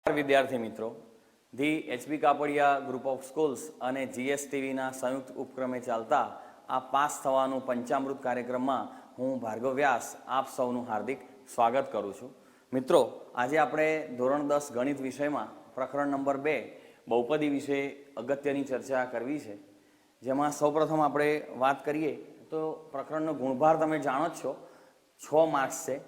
વિદ્યાર્થી મિત્રો, the HB Kapadia group of schools અને જીએસટીવીના સંયુક્ત ઉપક્રમે ચાલતા આ પાસ થવાનું પંચામૃત કાર્યક્રમમાં હું ભાર્ગવ વ્યાસ આપ સૌનું હાર્દિક સ્વાગત કરું છું. મિત્રો, આજે આપણે ધોરણ 10 ગણિત વિષયમાં પ્રકરણ નંબર 2 બહુપદી વિશે અગત્યની ચર્ચા કરવી છે. જેમાં સૌપ્રથમ આપણે વાત કરીએ તો પ્રકરણનો ગુણભાર તમે જાણો જ છો, 6 માર્ક્સ છે.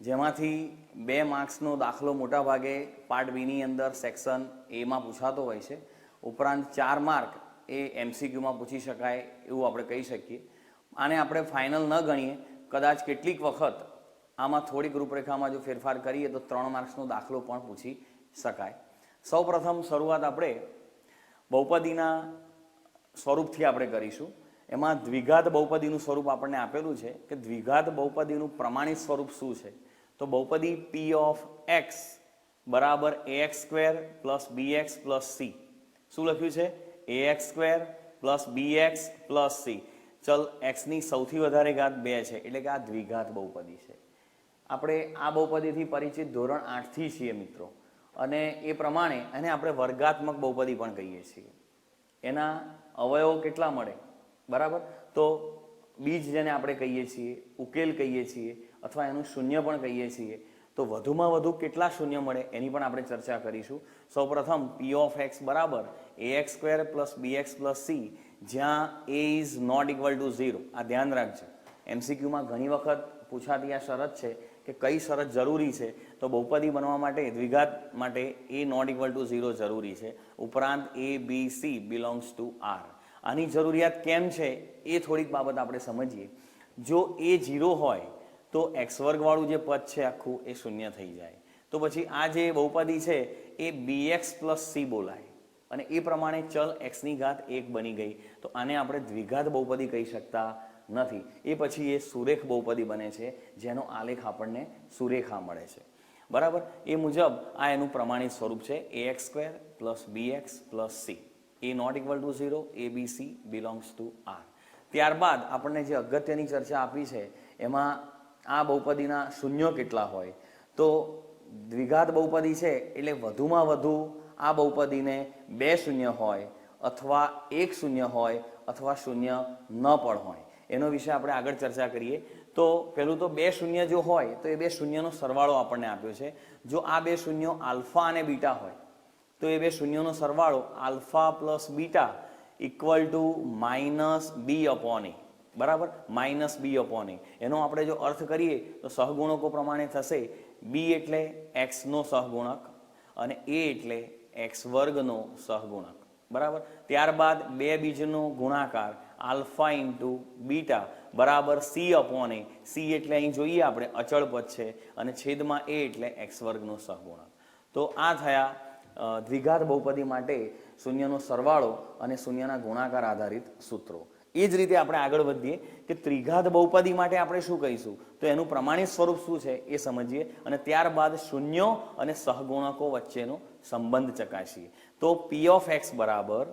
જેમાંથી 2 માર્ક્સનો દાખલો મોટા ભાગે પાર્ટ બીની અંદર સેક્શન એમાં પૂછાતો હોય છે. ઉપરાંત 4 માર્ક એ એમસીક્યુમાં પૂછી શકાય એવું આપણે કહી શકીએ. આને આપણે ફાઇનલ ન ગણીએ, કદાચ કેટલીક વખત આમાં થોડીક રૂપરેખામાં જો ફેરફાર કરીએ તો 3 માર્ક્સનો દાખલો પણ પૂછી શકાય. સૌપ્રથમ શરૂઆત આપણે બહુપદીના સ્વરૂપથી આપણે કરીશું. એમાં દ્વિઘાત બહુપદીનું સ્વરૂપ આપણને આપેલું છે કે દ્વિઘાત બહુપદીનું પ્રમાણિત સ્વરૂપ શું છે. તો બહુપદી પી ઓફ એક્સ બરાબર ax square plus bx plus C. શું લખ્યું છે? ax square plus bx plus C. ચલ એક્સની સૌથી વધારે ઘાત 2 છે, એટલે કે આ દ્વિઘાત બહુપદી છે. આપણે આ બહુપદીથી પરિચિત ધોરણ 8થી છીએ મિત્રો, અને એ પ્રમાણે એને આપણે વર્ગાત્મક બહુપદી પણ કહીએ છીએ. એના અવયવો કેટલા મળે, બરાબર? તો બીજ જેને આપણે કહીએ છીએ, ઉકેલ કહીએ છીએ, અથવા એનું શૂન્ય પણ કહીએ છીએ. તો વધુમાં વધુ કેટલા શૂન્ય મળે એની પણ આપણે ચર્ચા કરીશું. સૌપ્રથમ પી ઓફ એક્સ બરાબર ax square plus bx plus C, જ્યાં a is not equal to 0. આ ધ્યાન રાખજો, એમસીક્યુમાં ઘણી વખત પૂછાતી આ શરત છે કે કઈ શરત જરૂરી છે. તો બહુપદી બનવા માટે, દ્વિઘાત માટે a નોટ ઇક્વલ ટુ 0 જરૂરી છે. ઉપરાંત a b c belongs to r. આની જરૂરિયાત કેમ છે એ થોડીક બાબત આપણે સમજીએ. જો a 0 હોય તો એક્સ વર્ગવાળું જે પદ છે આખું એ શૂન્ય થઈ જાય. તો પછી આ જે બહુપદી છે એ bx પ્લસ સી બોલાય, અને એ પ્રમાણે ચલ એક્સની ઘાત 1 બની ગઈ. તો આને આપણે દ્વિઘાત બહુપદી કહી શકતા નથી. એ પછી એ સુરેખ બહુપદી બને છે, જેનો આલેખ આપણને સુરેખા મળે છે, બરાબર? એ મુજબ આ એનું પ્રમાણિત સ્વરૂપ છે ax square plus bx plus C. A not equal to 0, abc belongs to r. ત્યારબાદ આપણને જે અગત્યની ચર્ચા આપી છે એમાં આ બહુપદીના શૂન્યો કેટલા હોય. તો દ્વિઘાત બહુપદી છે એટલે વધુમાં વધુ આ બહુપદીને 2 શૂન્ય હોય, અથવા 1 શૂન્ય હોય, અથવા શૂન્ય ન પણ હોય. એનો વિશે આપણે આગળ ચર્ચા કરીએ. તો પહેલું તો 2 શૂન્ય જો હોય તો એ 2 શૂન્યનો સરવાળો આપણને આપ્યો છે. જો આ 2 શૂન્યો આલ્ફા અને બીટા હોય તો એ 2 શૂન્યોનો સરવાળો alpha plus beta equal to minus B upon A, બરાબર? Minus B upon A. એનો આપણે જો અર્થ કરીએ તો સહગુણકો પ્રમાણે થશે. બી એટલે એક્સનો સહગુણક અને એ એટલે એક્સ વર્ગનો સહગુણક, બરાબર? ત્યારબાદ 2 બીજનો ગુણાકાર આલ્ફા ઇન્ટુ બીટા બરાબર સી અપોન એ. સી એટલે અહીં જોઈએ આપણે અચળ પદ છે, અને છેદમાં એ એટલે એક્સ વર્ગનો સહગુણક. તો આ થયા દ્વિઘાત બહુપદી માટે શૂન્યનો સરવાળો અને શૂન્યના ગુણાકાર આધારિત સૂત્રો. એ જ રીતે આપણે આગળ વધીએ કે ત્રિઘાત બહુપદી માટે આપણે શું કહીશું, તો એનું પ્રમાણિત સ્વરૂપ શું છે એ સમજીએ, અને ત્યારબાદ શૂન્યો અને સહગુણકો વચ્ચેનો સંબંધ ચકાસીએ. તો પી ઓફ એક્સ બરાબર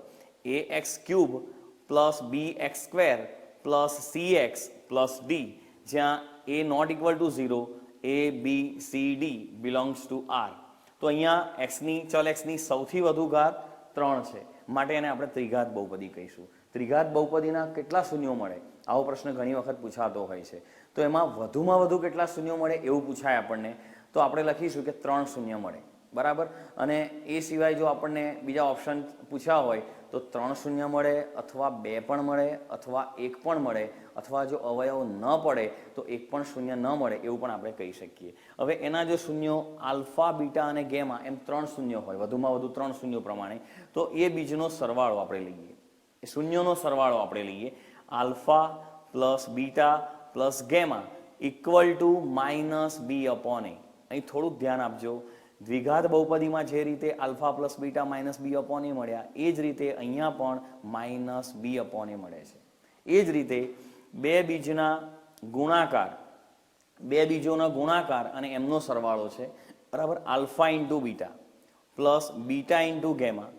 ax cube plus bx square plus cx plus D, જ્યાં a not equal to 0, a b c d belongs to r. તો અહીંયા ચલ એક્સની સૌથી વધુ ઘાત 3 છે, માટે એને આપણે ત્રિઘાત બહુપદી કહીશું. ત્રિઘાત બહુપદીના કેટલા શૂન્યો મળે, આવો પ્રશ્ન ઘણી વખત પૂછાતો હોય છે. તો એમાં વધુમાં વધુ કેટલા શૂન્યો મળે એવું પૂછાય આપણને, તો આપણે લખીશું કે 3 શૂન્ય મળે, બરાબર? અને એ સિવાય જો આપણને બીજા ઓપ્શન પૂછ્યા હોય તો 3 શૂન્ય મળે, અથવા 2 પણ મળે, અથવા 1 પણ મળે, અથવા જો અવયવ ન પડે તો 1 પણ શૂન્ય ન મળે એવું પણ આપણે કહી શકીએ. હવે એના જો શૂન્યો આલ્ફા, બીટા અને ગેમા એમ 3 શૂન્ય હોય, વધુમાં વધુ 3 શૂન્યો પ્રમાણે, તો એ બીજનો સરવાળો આપણે લઈએ, એ શૂન્યોનો સરવાળો આપણે લઈએ. Alpha plus beta plus gamma equal to minus B upon A. અહીં થોડુંક ધ્યાન આપજો, દ્વિઘાત બહુપદીમાં જે રીતે alpha plus beta minus B upon A મળ્યા, એ જ રીતે અહીંયા પણ માઇનસ બી અપોન એ મળે છે. એ જ રીતે 2 બીજના ગુણાકાર, 2 બીજોના ગુણાકાર અને એમનો સરવાળો છે, બરાબર? Alpha into beta plus beta into gamma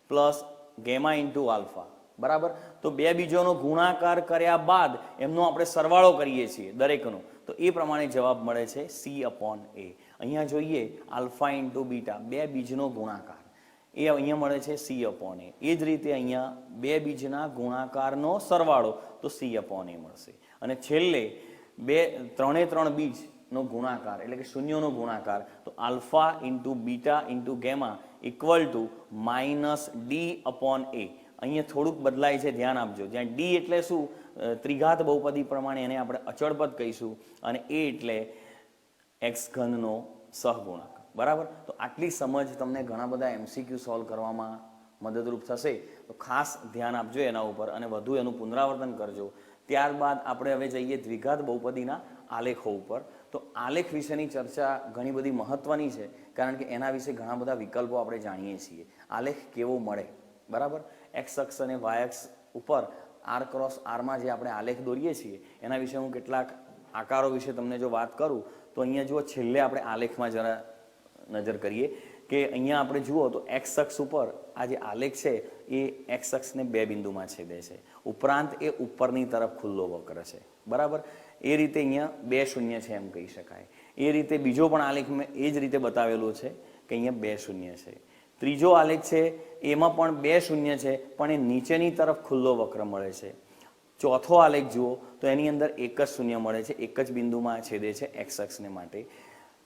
plus gamma into alpha, બરાબર? તો 2 બીજોનો ગુણાકાર કર્યા બાદ એમનો આપણે સરવાળો કરીએ છીએ દરેકનો, તો એ પ્રમાણે જવાબ મળે છે સી અપોન એ. અહીંયા જોઈએ આલ્ફા ઇન્ટુ બીટા, બે બીજનો ગુણાકાર, એ અહીંયા મળે છે C અપોન A. એ જ રીતે અહીંયા બે બીજના ગુણાકારનો સરવાળો, તો C અપોન A મળશે. અને છેલ્લે ત્રણ બીજનો ગુણાકાર એટલે કે શૂન્યનો ગુણાકાર, તો alpha into beta into gamma equal two -D upon A. અહીંયા થોડુંક બદલાય છે, ધ્યાન આપજો. જ્યાં D એટલે શું, ત્રિઘાત બહુપદી પ્રમાણે એને આપણે અચળ પદ કહીશું, અને A એટલે x ઘનનો સહગુણક. બરાબર. તો આટલી સમજ તમને ઘણા બધા MCQ સોલ્વ કરવામાં મદદરૂપ થશે, તો ખાસ ધ્યાન આપજો એના ઉપર અને વધુ એનું પુનરાવર્તન કરજો. ત્યારબાદ આપણે હવે જઈએ દ્વિઘાત બહુપદીના આલેખો ઉપર. તો આલેખ વિશેની ચર્ચા ઘણી બધી મહત્વની છે, કારણ કે એના વિશે ઘણા બધા વિકલ્પો આપણે જાણીએ છીએ. આલેખ કેવો મળે, બરાબર. એક્સ અક્ષ અને વાય અક્ષ ઉપર R ક્રોસ Rમાં જે આપણે આલેખ દોરીએ છીએ એના વિશે હું કેટલાક આકારો વિશે તમને જો વાત કરું, તો અહીંયા જુઓ, છેલ્લે આપણે આલેખમાં જરા નજર કરીએ કે અહીંયા આપણે જુઓ તો એક્સ અક્ષ ઉપર આ જે આલેખ છે એ એક્સ અક્ષને બે બિંદુમાં છેદે છે, ઉપરાંત એ ઉપરની તરફ ખુલ્લો વક્ર છે. બરાબર. એ રીતે અહીંયા બે શૂન્ય છે એમ કહી શકાય. એ રીતે બીજો પણ આલેખ મેં એ જ રીતે બતાવેલો છે કે અહીંયા બે શૂન્ય છે. ત્રીજો આલેખ છે એમાં પણ બે શૂન્ય છે, પણ એ નીચેની તરફ ખુલ્લો વક્ર મળે છે. ચોથો આલેખ જુઓ તો એની અંદર એક જ શૂન્ય મળે છે, એક જ બિંદુમાં છેદે છે એક્સ અક્ષને માટે.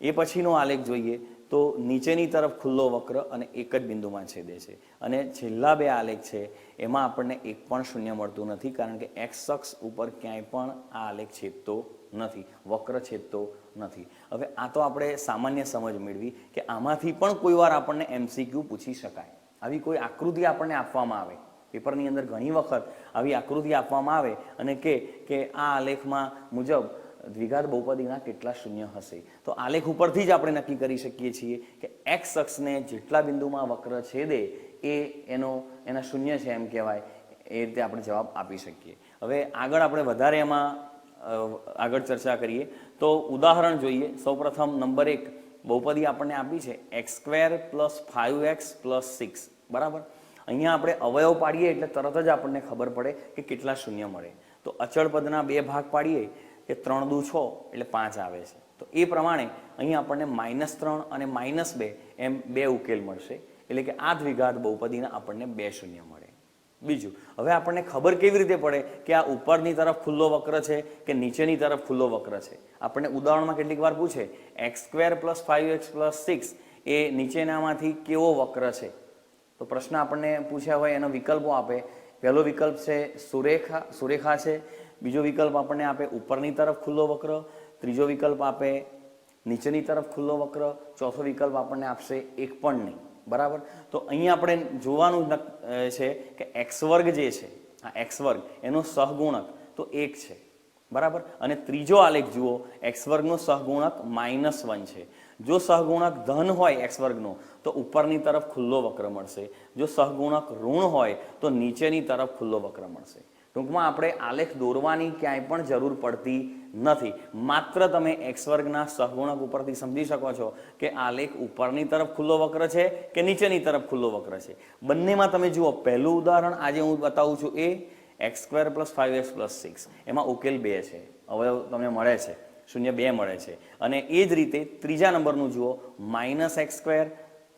એ પછીનો આલેખ જોઈએ તો નીચેની તરફ ખુલ્લો વક્ર અને એક જ બિંદુમાં છેદે છે. અને છેલ્લા બે આલેખ છે એમાં આપણને એક પણ શૂન્ય મળતું નથી, કારણ કે એક્સ અક્ષ ઉપર ક્યાંય પણ આ આલેખ છેદતો નથી, વક્ર છેદતો નથી. હવે આ તો આપણે સામાન્ય સમજ મેળવી કે આમાંથી પણ કોઈ વાર આપણને MCQ પૂછી શકાય. આવી કોઈ આકૃતિ આપણને આપવામાં આવે, પેપરની અંદર ઘણી વખત આવી આકૃતિ આપવામાં આવે અને કે આ આલેખમાં મુજબ દ્વિઘાત બહુપદીના કેટલા શૂન્ય હશે, તો આલેખ ઉપરથી જ આપણે નક્કી કરી શકીએ છીએ કે એક્સ અક્ષને જેટલા બિંદુમાં વક્ર છેદે એ એના શૂન્ય છે એમ કહેવાય. એ રીતે આપણે જવાબ આપી શકીએ. હવે આગળ આપણે વધારે એમાં આગળ ચર્ચા કરીએ તો ઉદાહરણ જોઈએ. સૌપ્રથમ નંબર 1 બહુપદી આપણને આપી છે x² + 5x + 6. બરાબર. અહીંયા આપણે અવયવ પાડીએ એટલે તરત જ આપણને ખબર પડે કે કેટલા શૂન્ય મળે. તો અચળ પદના બે ભાગ પાડીએ કે 3 દુ 6 એટલે 5 આવે છે. તો એ પ્રમાણે અહીંયા આપણને -3 અને -2 એમ બે ઉકેલ મળશે, એટલે કે આ દ્વિઘાત બહુપદીના આપણને બે શૂન્ય મળે. બીજું, હવે આપણને ખબર કેવી રીતે પડે કે આ ઉપરની તરફ ખુલ્લો વક્ર છે કે નીચેની તરફ ખુલ્લો વક્ર છે? આપણને ઉદાહરણમાં કેટલીક વાર પૂછે x² + 5x + 6 એ નીચેનામાંથી કેવો વક્ર છે? તો પ્રશ્ન આપણને પૂછ્યા હોય એનો વિકલ્પો આપે. પહેલો વિકલ્પ છે સુરેખા છે, બીજો વિકલ્પ આપણને આપે ઉપરની તરફ ખુલ્લો વક્ર, ત્રીજો વિકલ્પ આપે નીચેની તરફ ખુલ્લો વક્ર, ચોથો વિકલ્પ આપણને આપશે એક પણ નહીં. બરાબર. તો અહીંયા આપણે જોવાનું છે કે x² જે છે, આ x² એનો સહગુણક તો 1 છે. બરાબર. અને ત્રીજો આલેખ જુઓ, x² નો સહગુણક -1 છે. જો સહગુણક ધન હોય x² નો તો ઉપરની તરફ ખુલ્લો વક્ર મળશે, જો સહગુણક ઋણ હોય તો નીચેની તરફ ખુલ્લો વક્ર મળશે. ટૂંકમાં આપણે આલેખ દોરવાની ક્યાંય પણ જરૂર પડતી નથી. માત્ર તમે x² ના સહગુણક ઉપરથી સમજી શકો છો કે આલેખ ઉપરની તરફ ખુલ્લો વક્ર છે કે નીચેની તરફ ખુલ્લો વક્ર છે. બંનેમાં તમે જુઓ, પહેલું ઉદાહરણ આજે હું બતાવું છું એ x² + 5x + 6, એમાં ઉકેલ 2 છે, અવયવ તમને મળે છે, શૂન્ય 2 મળે છે. અને એ જ રીતે ત્રીજા નંબરનું જુઓ, -x²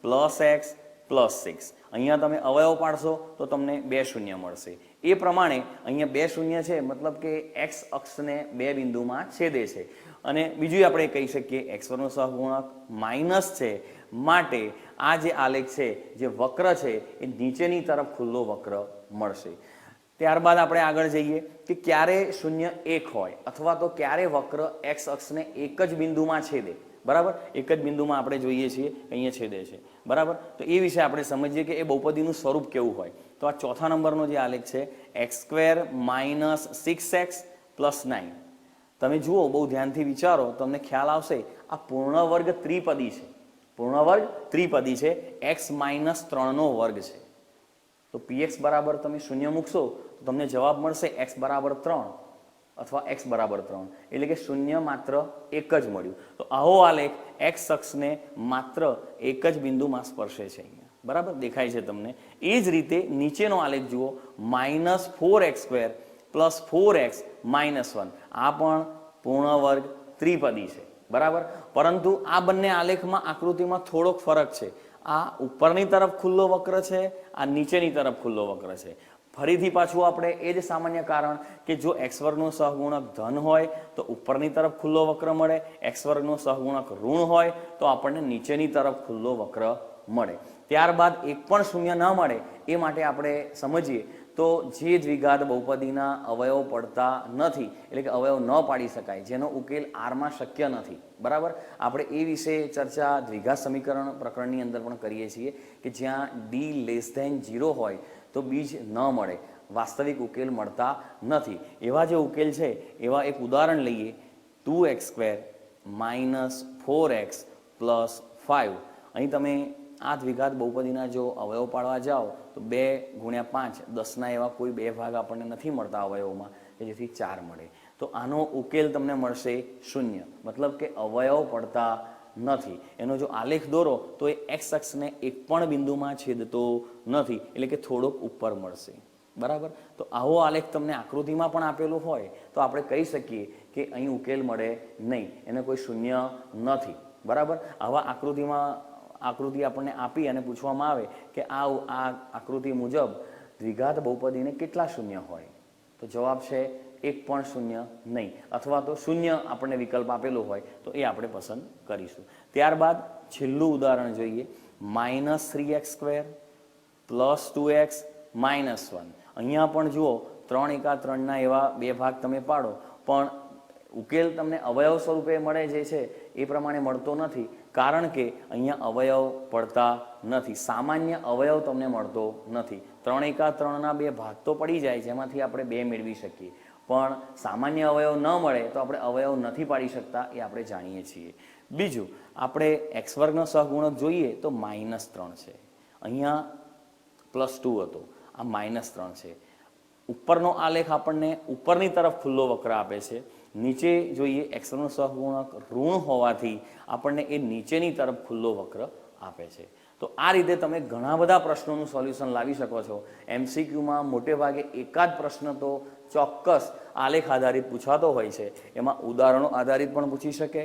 + x + 6, અહીંયા તમે અવયવ પાડશો તો તમને 2 શૂન્ય મળશે. એ પ્રમાણે અહીંયા 2 શૂન્ય છે, મતલબ કે એક્સ અક્ષને બે બિંદુમાં છેદે છે. અને બીજું આપણે કહી શકીએ x² નો સહગુણક માઇનસ છે, માટે આ જે આલેખ છે, જે વક્ર છે એ નીચેની તરફ ખુલ્લો વક્ર મળશે. ત્યારબાદ આપણે આગળ જઈએ કે ક્યારે શૂન્ય 1 હોય અથવા તો ક્યારે વક્ર એક્સ અક્ષને એક જ બિંદુમાં છેદે. બરાબર. એક જ બિંદુમાં આપણે જોઈએ છીએ અહીંયા છેદે છે. બરાબર. તો એ વિશે આપણે સમજીએ કે એ બહુપદીનું સ્વરૂપ કેવું હોય. તો આ ચોથા નંબરનો જે આલેખ છે x² - 6x + 9. તમે જુઓ, બહુ ધ્યાનથી વિચારો, તમને ખ્યાલ આવશે આ પૂર્ણ વર્ગ ત્રિપદી છે. પૂર્ણ વર્ગ ત્રિપદી છે, x - 3 નો વર્ગ છે. તો px બરાબર તમે શૂન્ય મૂકશો તો તમને જવાબ મળશે x = 3 અથવા x = 3, એટલે કે શૂન્ય માત્ર એક જ મળ્યું. તો આવો આલેખ એક્સ અક્ષને માત્ર એક જ બિંદુમાં સ્પર્શે છે. અહીંયા બરાબર દેખાય છે તમને. એ જ રીતે નીચેનો આલેખ જુઓ, -4x² + 4x - 1, આ પણ પૂર્ણ વર્ગ ત્રિપદી છે. બરાબર. પરંતુ આ બંને આલેખમાં આકૃતિમાં થોડોક ફરક છે. આ ઉપરની તરફ ખુલ્લો વક્ર છે, આ નીચેની તરફ ખુલ્લો વક્ર છે. ફરીથી પાછું આપણે એ જ સામાન્ય કારણ કે જો એક્સ વર્ગનો સહગુણક ધન હોય તો ઉપરની તરફ ખુલ્લો વક્ર મળે, એક્સ વર્ગનો સહગુણક ઋણ હોય તો આપણને નીચેની તરફ ખુલ્લો વક્ર મળે. ત્યારબાદ એક પણ શૂન્ય ન મળે એ માટે આપણે સમજીએ તો જે દ્વિઘાત બહુપદીના અવયવ પડતા નથી, એટલે કે અવયવ ન પાડી શકાય, જેનો ઉકેલ આરમાં શક્ય નથી, બરાબર. આપણે એ વિશે ચર્ચા દ્વિઘાત સમીકરણ પ્રકરણની અંદર પણ કરીએ છીએ કે જ્યાં d<0 હોય તો બીજ ન મળે, વાસ્તવિક ઉકેલ મળતા નથી. એવા જે ઉકેલ છે એવા એક ઉદાહરણ લઈએ. 2x² - 4x + 5. અહીં તમે આ દ્વિઘાત બહુપદીના જો અવયવ પાડવા જાઓ તો 2 × 5 10ના એવા કોઈ બે ભાગ આપણને નથી મળતા અવયવોમાં કે જેથી 4 મળે. તો આનો ઉકેલ તમને મળશે 0, મતલબ કે અવયવ પડતા નથી. એનો જો આલેખ દોરો તો એ એક્સ અક્ષને એક પણ બિંદુમાં છેદતો નથી, એટલે કે થોડોક ઉપર મળશે, બરાબર. તો આવો આલેખ તમને આકૃતિમાં પણ આપેલો હોય તો આપણે કહી શકીએ કે અહીં ઉકેલ મળે નહીં, એને કોઈ શૂન્ય નથી, બરાબર. આવા આકૃતિ આપણને આપી અને પૂછવામાં આવે કે આ આકૃતિ મુજબ દ્વિઘાત બહુપદીને કેટલા શૂન્ય હોય, તો જવાબ છે એક પણ શૂન્ય નહીં, અથવા તો શૂન્ય આપણને વિકલ્પ આપેલો હોય તો એ આપણે પસંદ કરીશું. ત્યારબાદ છેલ્લું ઉદાહરણ જોઈએ. -3x² + 2x - 1. અહીંયા પણ જુઓ 3 × 3ના એવા બે ભાગ તમે પાડો પણ ઉકેલ તમને અવયવ સ્વરૂપે મળે જે છે એ પ્રમાણે મળતો નથી, કારણ કે અહીંયા અવયવ પડતા નથી, સામાન્ય અવયવ તમને મળતો નથી. 3 × 3ના બે ભાગ તો પડી જાય જેમાંથી આપણે 2 મેળવી શકીએ, પણ સામાન્ય અવયવ ન મળે તો આપણે અવયવ નથી પાડી શકતા, એ આપણે જાણીએ છીએ. બીજું, આપણે એક્સ વર્ગનો સહગુણક જોઈએ તો -3 છે, અહીંયા +2 હતો, આ -3 છે. ઉપરનો આલેખ આપણને ઉપરની તરફ ખુલ્લો વક્ર આપે છે, નીચે જોઈએ એક્સ વર્ગનો સહગુણક ઋણ હોવાથી આપણને એ નીચેની તરફ ખુલ્લો વક્ર આપે છે. તો આ રીતે તમે ઘણા બધા પ્રશ્નોનું સોલ્યુશન લાવી શકો છો. MCQમાં મોટે ભાગે એકાદ પ્રશ્ન તો ચોક્કસ આલેખ આધારિત પૂછાતો હોય છે, એમાં ઉદાહરણો આધારિત પણ પૂછી શકે,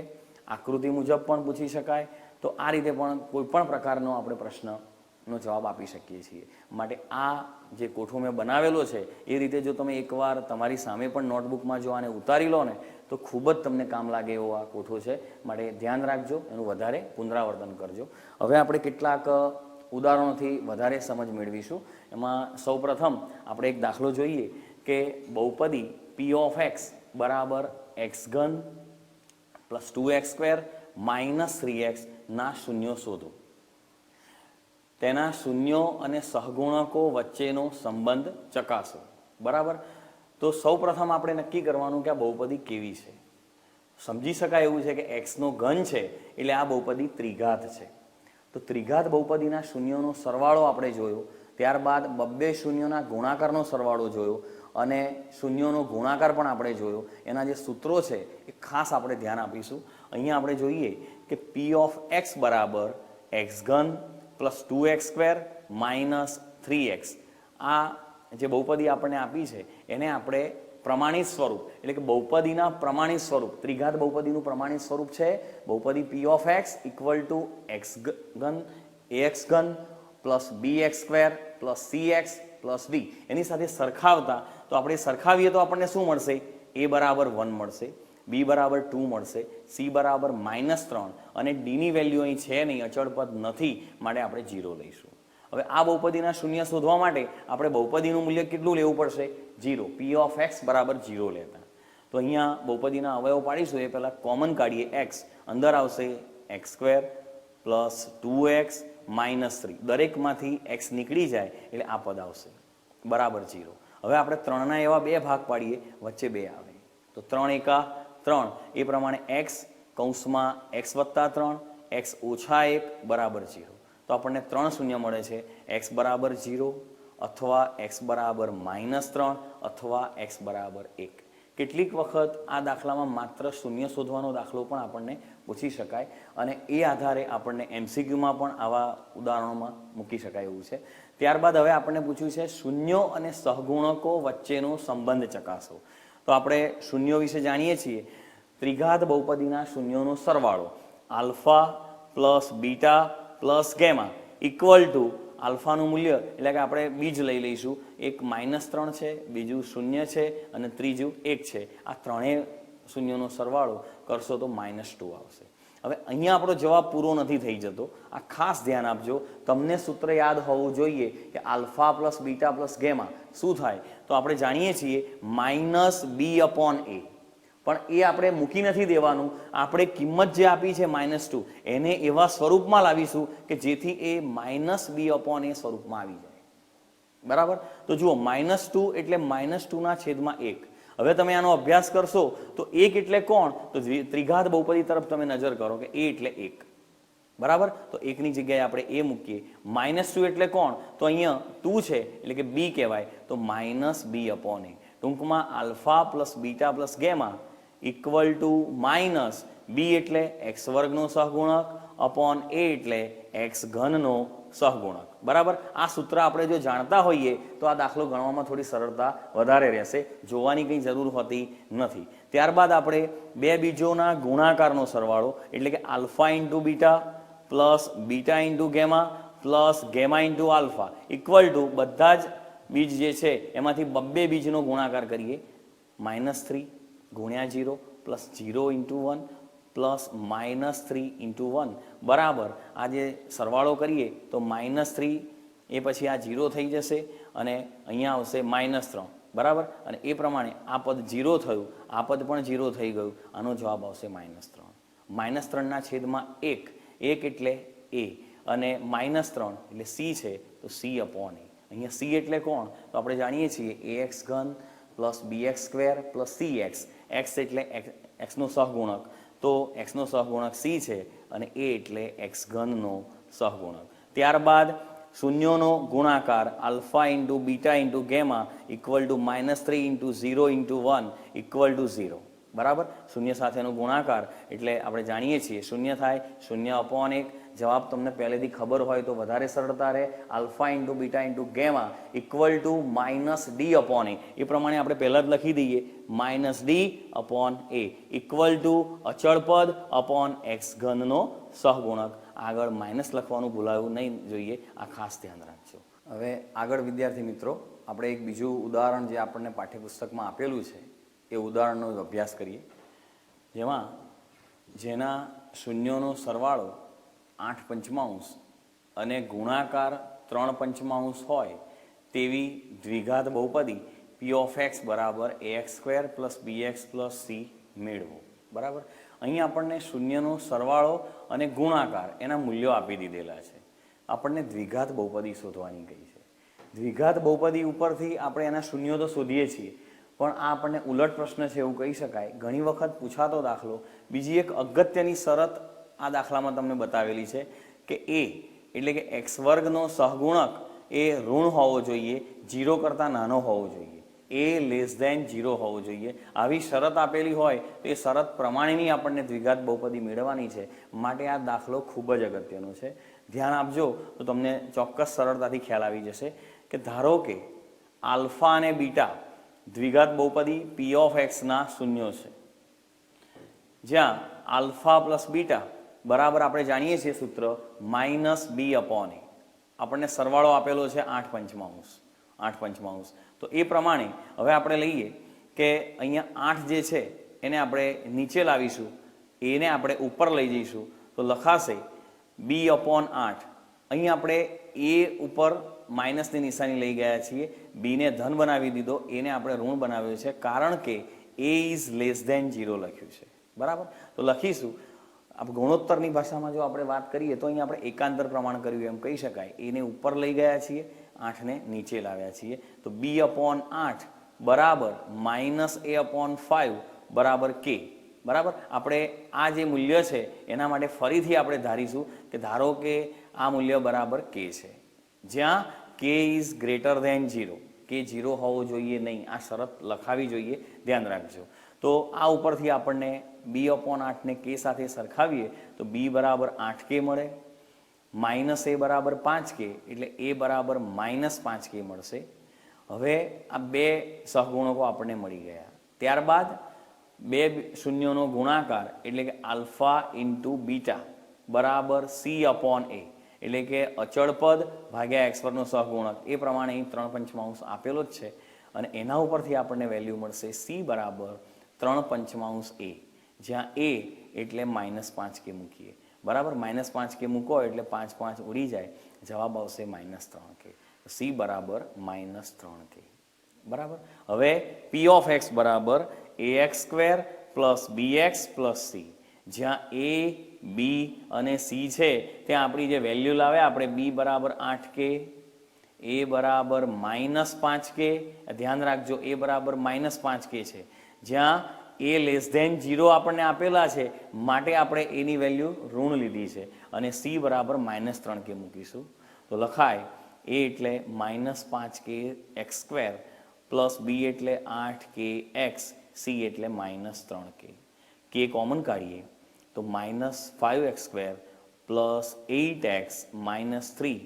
આકૃતિ મુજબ પણ પૂછી શકાય. તો આ રીતે પણ કોઈ પણ પ્રકારનો આપણે પ્રશ્નનો જવાબ આપી શકીએ છીએ. માટે આ જે કોઠો મેં બનાવેલો છે એ રીતે જો તમે એકવાર તમારી સામે પણ નોટબુકમાં જો આને ઉતારી લો ને તો ખૂબ જ તમને કામ લાગે એવો આ કોઠો છે. માટે ધ્યાન રાખજો, એનું વધારે પુનરાવર્તન કરજો. હવે આપણે કેટલાક ઉદાહરણોથી વધારે સમજ મેળવીશું. એમાં સૌપ્રથમ આપણે એક દાખલો જોઈએ કે બહુપદી p(x) = x³ + 2x² - 3x ના શૂન્યો શોધો. તેના શૂન્યો અને સહગુણકો વચ્ચેનો સંબંધ ચકાસો, બરાબર. તો સૌપ્રથમ આપણે નક્કી કરવાનું કે આ બહુપદી કેવી છે. સમજી શકાય એવું છે કે એક્સનો ઘન છે એટલે આ બહુપદી ત્રિઘાત છે. તો ત્રિઘાત બહુપદીના શૂન્યોનો સરવાળો આપણે જોયો, ત્યારબાદ બબ્બે શૂન્યોના ગુણાકારનો સરવાળો જોયો અને શૂન્યોનો ગુણાકાર પણ આપણે જોયો. એના જે સૂત્રો છે એ ખાસ આપણે ધ્યાન આપીશું. અહીંયા આપણે જોઈએ કે p(x) = x³ + 2x² - 3x. આ જે બહુપદી આપણને આપી છે એને આપણે પ્રમાણિત સ્વરૂપ, એટલે કે બહુપદીના પ્રમાણિત સ્વરૂપ, ત્રિઘાત બહુપદીનું પ્રમાણિત સ્વરૂપ છે બહુપદી p(x) = ax³ + bx² + cx + d. એની સાથે સરખાવતા તો આપણે સરખાવીએ તો આપણને શું મળશે? a = 1 મળશે, b = 2 મળશે, c = -3 અને d ની વેલ્યુ અહીં છે નહીં, અચળ પદ નથી, માટે આપણે 0 લઈશું. હવે આ બહુપદીના શૂન્ય શોધવા માટે આપણે બહુપદીનું મૂલ્ય કેટલું લેવું પડશે? 0. p(x) = 0 લેતા. તો અહીંયા બહુપદીના અવયવ પાડીશું એ પહેલાં કોમન કાઢીએ. x અંદર આવશે x² + 2x - 3. દરેકમાંથી x નીકળી જાય એટલે આ પદ આવશે બરાબર 0. હવે આપણે 3ના એવા બે ભાગ પાડીએ, વચ્ચે 2 આવે તો 3 × 3 એ પ્રમાણે x (x + 3 x - 1 = 0. તો આપણને 3 શૂન્ય મળે છે. x = 0 અથવા x = -3 અથવા x = 1. કેટલીક વખત આ દાખલામાં માત્ર શૂન્ય શોધવાનો દાખલો પણ આપણને પૂછી શકાય અને એ આધારે આપણને MCQમાં પણ આવા ઉદાહરણોમાં મૂકી શકાય એવું છે. ત્યારબાદ હવે આપણને પૂછ્યું છે શૂન્યો અને સહગુણકો વચ્ચેનો સંબંધ ચકાસો. તો આપણે શૂન્યો વિશે જાણીએ છીએ. ત્રિઘાત બહુપદીના શૂન્યોનો સરવાળો alpha plus beta plus gamma equal to આલ્ફાનું મૂલ્ય એટલે કે આપણે બીજ લઈ લઈશું, એક -3 છે, બીજું 0 છે અને ત્રીજું 1 છે. આ ત્રણેય શૂન્યોનો સરવાળો કરશો તો -2 આવશે. હવે અહીંયા આપણો જવાબ પૂરો નથી થઈ જતો, આ ખાસ ધ્યાન આપજો. તમને સૂત્ર યાદ હોવું જોઈએ કે alpha plus beta plus gamma શું થાય, તો આપણે જાણીએ છીએ -b/a. પણ એ આપણે મૂકી નથી દેવાનું, આપણે કિંમત જે આપી છે -2 એને એવા સ્વરૂપમાં લાવીશું કે જેથી એ -b/a સ્વરૂપમાં આવી જાય. બરાબર? તો જુઓ, -2 એટલે -2/1. હવે તમે આનો અભ્યાસ કરશો તો 1 એટલે કોણ, તો ત્રિઘાત બહુપદી તરફ તમે નજર કરો કે a એટલે 1. બરાબર? તો 1 ની જગ્યાએ આપણે a મૂકીએ. -2 એટલે કોણ, તો અહીંયા 2 છે એટલે કે b કહેવાય, તો -b/a. ટૂંકમાં alpha plus beta plus gamma equal two -b એટલે x વર્ગનો સહગુણક અપોન a એટલે x ઘનનો સહગુણક. બરાબર? આ સૂત્ર આપણે જો જાણતા હોઈએ તો આ દાખલો ગણવામાં થોડી સરળતા વધારે રહેશે, જોવાની કંઈ જરૂર હોતી નથી. ત્યારબાદ આપણે બે બીજોના ગુણાકારનો સરવાળો એટલે કે alpha into beta plus beta into gamma plus gamma into alpha equal to બધા જ બીજ જે છે એમાંથી બબ્બે બીજનો ગુણાકાર કરીએ. -3 ગુણ્યા 0 પ્લસ 0 ઇન્ટુ 1 પ્લસ -3 ઇન્ટુ 1 બરાબર આ જે સરવાળો કરીએ તો -3 એ પછી આ 0 થઈ જશે અને અહીંયા આવશે -3. બરાબર? અને એ પ્રમાણે આ પદ 0 થયું, આ પદ પણ 0 થઈ ગયું. આનો જવાબ આવશે -3. -3 છેદમાં 1, 1 એટલે a અને -3 એટલે c છે, તો c/a. અહીંયા c એટલે કોણ, તો આપણે જાણીએ છીએ ax ઘન plus bx² plus cx. x એટલે xનો સહગુણક, તો xનો સહગુણક c છે અને a એટલે x ઘનનો સહગુણક. ત્યારબાદ શૂન્યોનો ગુણાકાર alpha into beta into gamma equal two -3 into 0 into 1 equal to 0. બરાબર? શૂન્ય સાથેનો ગુણાકાર એટલે આપણે જાણીએ છીએ 0 થાય, 0/1. જવાબ તમને પહેલેથી ખબર હોય તો વધારે સરળતા રહે. Alpha into beta into gamma equal two -d/a. એ પ્રમાણે આપણે પહેલાં જ લખી દઈએ -d/a ઇક્વલ ટુ અચળ પદ અપોન x ઘનનો સહગુણક. આગળ માઇનસ લખવાનું ભૂલાવું નહીં જોઈએ, આ ખાસ ધ્યાન રાખજો. હવે આગળ વિદ્યાર્થી મિત્રો આપણે એક બીજું ઉદાહરણ જે આપણને પાઠ્યપુસ્તકમાં આપેલું છે એ ઉદાહરણનો અભ્યાસ કરીએ, જેના શૂન્યોનો સરવાળો 8/5 અને ગુણાકાર 3/5 હોય તેવી દ્વિઘાત બહુપદી p of x બરાબર ax² plus bx plus c મેળવો. બરાબર? અહીં આપણને શૂન્યનો સરવાળો અને ગુણાકાર એના મૂલ્યો આપી દીધેલા છે. આપણને દ્વિઘાત બહુપદી શોધવાની કહી છે. દ્વિઘાત બહુપદી ઉપરથી આપણે એના શૂન્યો તો શોધીએ છીએ, પણ આ આપણને ઉલટ પ્રશ્ન છે એવું કહી શકાય. ઘણી વખત પૂછાતો દાખલો. બીજી એક અગત્યની શરત આ દાખલામાં તમને બતાવેલી છે કે a એટલે કે x વર્ગનો સહગુણક એ ઋણ હોવો જોઈએ, 0 કરતાં નાનો હોવો જોઈએ, a <0 હોવો જોઈએ. આવી શરત આપેલી હોય તો એ શરત પ્રમાણેની આપણને દ્વિઘાત બહુપદી મેળવવાની છે. માટે આ દાખલો ખૂબ જ અગત્યનો છે. ધ્યાન આપજો તો તમને ચોક્કસ સરળતાથી ખ્યાલ આવી જશે કે ધારો કે આલ્ફા અને બીટા દ્વિઘાત બહુપદી p of x ના શૂન્યો છે, જ્યાં આલ્ફા પ્લસ બીટા બરાબર આપણે જાણીએ છીએ સૂત્ર -b/a. આપણને સરવાળો આપેલો છે 8/5. તો એ પ્રમાણે હવે આપણે લઈએ કે અહીંયા 8 જે છે એને આપણે નીચે લાવીશું, એને આપણે ઉપર લઈ જઈશું તો લખાશે b/8. અહીં આપણે a ઉપર માઇનસની નિશાની લઈ ગયા છીએ, બીને ધન બનાવી દીધો, એને આપણે ઋણ બનાવ્યો છે કારણ કે a is less than 0 લખ્યું છે. બરાબર? તો લખીશું આપણે ગુણોત્તરની ભાષામાં જો આપણે વાત કરીએ તો અહીંયા આપણે એકાંતર પ્રમાણ કર્યું એમ કહી શકાય. એને ઉપર લઈ ગયા છીએ, 8ને નીચે લાવ્યા છીએ, તો b/8 બરાબર -a/5 બરાબર k. બરાબર? આપણે આ જે મૂલ્ય છે એના માટે ફરીથી આપણે ધારીશું કે ધારો કે આ મૂલ્ય બરાબર k છે, જ્યાં k is greater than 0. k 0 હોવો જોઈએ નહીં, આ શરત લખાવી જોઈએ, ધ્યાન રાખજો. તો આ ઉપરથી આપણને b/8 ને k સાથે સરખાવીએ તો b બરાબર 8k મળે, -a બરાબર 5k એટલે a બરાબર -5k મળશે. હવે આ બે સહગુણકો આપણને મળી ગયા. ત્યારબાદ બે શૂન્યોનો ગુણાકાર એટલે કે આલ્ફા ઇન્ટુ બીટા બરાબર સી અપોન એ, એટલે કે અચળ પદ ભાગ્યા એક્સ પરનો સહગુણક. એ પ્રમાણે અહીં 3/5 આપેલો જ છે અને એના ઉપરથી આપણને વેલ્યુ મળશે સી બરાબર 3/5 એ, જ્યાં એ એટલે -5k મૂકીએ. બરાબર, -5k મૂકો એટલે 5 5 ઉડી જાય, જવાબ આવશે -3k. સી બરાબર -3k. બરાબર. હવે પી ઓફ એક્સ બરાબર ax² plus bx plus C, જ્યાં એ બી અને સી છે ત્યાં આપણી જે વેલ્યુ લાવે આપણે બી બરાબર 8k, એ બરાબર -5k. ધ્યાન રાખજો, એ બરાબર -5k છે, જ્યાં એ લેસ ધેન 0 આપણને આપેલા છે માટે આપણે એની વેલ્યુ ઋણ લીધી છે અને સી બરાબર -3k મૂકીશું. તો લખાય એ એટલે -5k x² પ્લસ બી એટલે 8k x, સી એટલે -3k. કે કોમન કાઢીએ તો -5x² પ્લસ 8x -3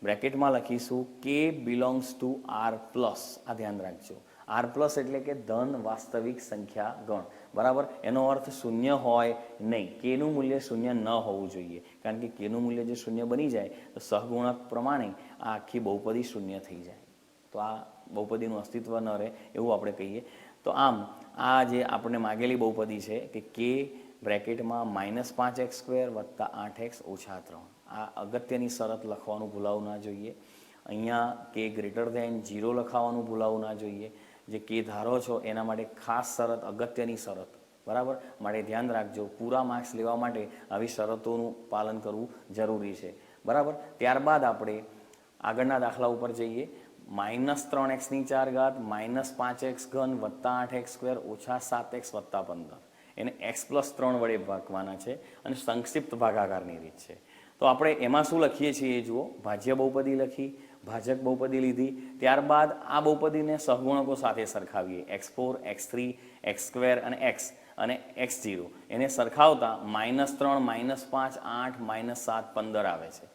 બ્રેકેટમાં લખીશું k belongs to R plus. આ ધ્યાન રાખજો, આર પ્લસ એટલે કે ધન વાસ્તવિક સંખ્યા ગણ. બરાબર, એનો અર્થ શૂન્ય હોય નહીં, કેનું મૂલ્ય શૂન્ય ન હોવું જોઈએ, કારણ કે કેનું મૂલ્ય જો શૂન્ય બની જાય તો સહગુણક પ્રમાણે આ આખી બહુપદી શૂન્ય થઈ જાય, તો આ બહુપદીનું અસ્તિત્વ ન રહે એવું આપણે કહીએ. તો આમ આ જે આપણે માગેલી બહુપદી છે કે કે બ્રેકેટમાં -5x² વત્તા 8x ઓછા 3, આ અગત્યની શરત લખવાનું ભૂલાવું ના જોઈએ. અહીંયા કે ગ્રેટર ધેન 0 લખાવાનું ભૂલાવું ના જોઈએ. જે કે ધારો છો એના માટે ખાસ શરત, અગત્યની શરત. બરાબર, માટે ધ્યાન રાખજો, પૂરા માર્ક્સ લેવા માટે આવી શરતોનું પાલન કરવું જરૂરી છે. બરાબર, ત્યારબાદ આપણે આગળના દાખલા ઉપર જઈએ. -3x⁴ -5x³ વત્તા 8x² ઓછા 7x વત્તા 15, એને x+3 વડે ભાગવાના છે અને સંક્ષિપ્ત ભાગાકારની રીત છે. તો આપણે એમાં શું લખીએ છીએ જુઓ, ભાજ્ય બહુપદી લખી, ભાજક બહુપદી લીધી, ત્યારબાદ આ બહુપદીને સહગુણકો સાથે સરખાવીએ, x4 x3 x² અને x અને x0. એને સરખાવતા -3 -5 8 -7 15 આવે છે.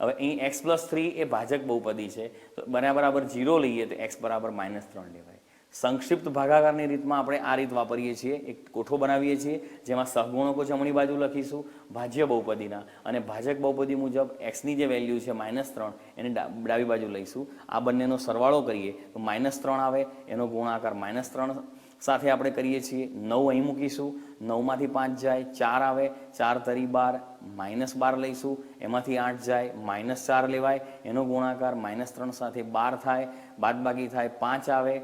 હવે અહીં x+3 એ ભાજક બહુપદી છે, તો બરાબર 0 લઈએ તો x બરાબર -3 લેવાય. સંક્ષિપ્ત ભાગાકારની રીતમાં આપણે આ રીત વાપરીએ છીએ, એક કોઠો બનાવીએ છીએ જેમાં સહગુણકો જમણી બાજુ લખીશું ભાજ્ય બહુપદીના, અને ભાજક બહુપદી મુજબ xની જે વેલ્યુ છે -3 એને ડાબી બાજુ લઈશું. આ બંનેનો સરવાળો કરીએ તો -3 આવે, એનો ગુણાકાર -3 સાથે આપણે કરીએ છીએ. 9 અહીં મૂકીશું, 9માંથી 5 જાય, 4 આવે, 4 તરી 12, -12 લઈશું, એમાંથી 8 જાય, -4 લેવાય, એનો ગુણાકાર -3 સાથે 12 થાય, બાદબાકી થાય 5 આવે,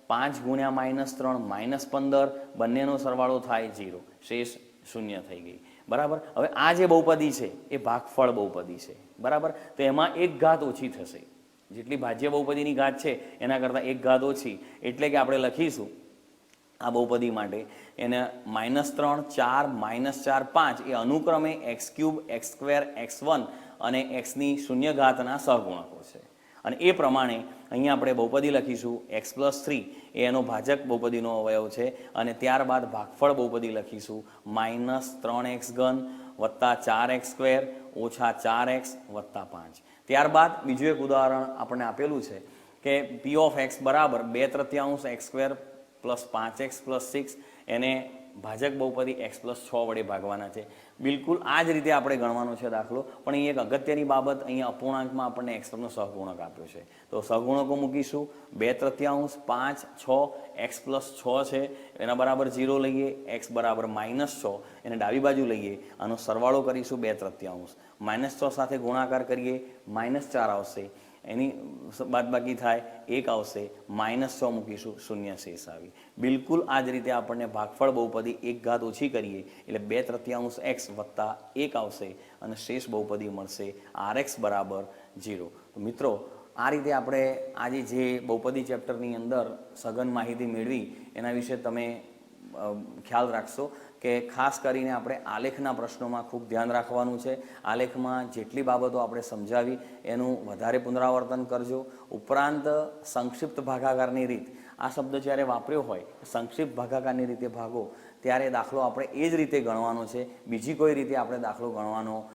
5 ગુણ્યા -3 -15, બંનેનો સરવાળો થાય 0, શેષ 0 થઈ ગઈ. બરાબર, હવે આ જે બહુપદી છે એ ભાગફળ બહુપદી છે. બરાબર, તો એમાં એક ઘાત ઓછી થશે, જેટલી ભાજ્ય બહુપદીની ઘાત છે એના કરતાં એક ઘાત ઓછી, એટલે કે આપણે લખીશું આ બહુપદી માટે એને -3 4 -4 5 એ અનુક્રમે x³ x² x1 અને xની શૂન્ય ઘાતના સહગુણકો છે. અને એ પ્રમાણે અહીંયા આપણે બહુપદી લખીશું x+3 એ એનો ભાજક બહુપદીનો અવયવ છે, અને ત્યારબાદ ભાગફળ બહુપદી લખીશું -3x³ વત્તા 4x² ઓછા 4x વત્તા 5. ત્યારબાદ બીજું એક ઉદાહરણ આપણને આપેલું છે કે p ઓફ x બરાબર 2/3 x² પ્લસ 5x પ્લસ 6, એને ભાજક બહુપદી x+6 વડે ભાગવાના છે. બિલકુલ આ જ રીતે આપણે ગણવાનો છે દાખલો, પણ અહીં એક અગત્યની બાબત, અહીંયા અપૂર્ણાંકમાં આપણને x પરનો સહગુણક આપ્યો છે, તો સહગુણકો મૂકીશું. 2/3 5 6, x+6 છે એના બરાબર 0 લઈએ, x બરાબર -6 એને ડાબી બાજુ લઈએ, આનો સરવાળો કરીશું 2/3, -6 સાથે ગુણાકાર કરીએ, -4 આવશે, એની બાદબાકી થાય 1 આવશે, -6 મૂકીશું, 0 શેષ આવી. બિલકુલ આ જ રીતે આપણને ભાગફળ બહુપદી એક ઘાત ઓછી કરીએ એટલે 2/3 x વત્તા 1 આવશે અને શેષ બહુપદી મળશે rx બરાબર 0. તો મિત્રો આ રીતે આપણે આજે જે બહુપદી ચેપ્ટરની અંદર સઘન માહિતી મેળવી એના વિશે તમે ખ્યાલ રાખશો કે ખાસ કરીને આપણે આલેખના પ્રશ્નોમાં ખૂબ ધ્યાન રાખવાનું છે. આલેખમાં જેટલી બાબતો આપણે સમજાવી એનું વધારે પુનરાવર્તન કરજો. ઉપરાંત સંક્ષિપ્ત ભાગાકારની રીત, આ શબ્દ જ્યારે વાપર્યો હોય સંક્ષિપ્ત ભાગાકારની રીતે ભાગો ત્યારે દાખલો આપણે એ જ રીતે ગણવાનો છે, બીજી કોઈ રીતે આપણે દાખલો ગણવાનો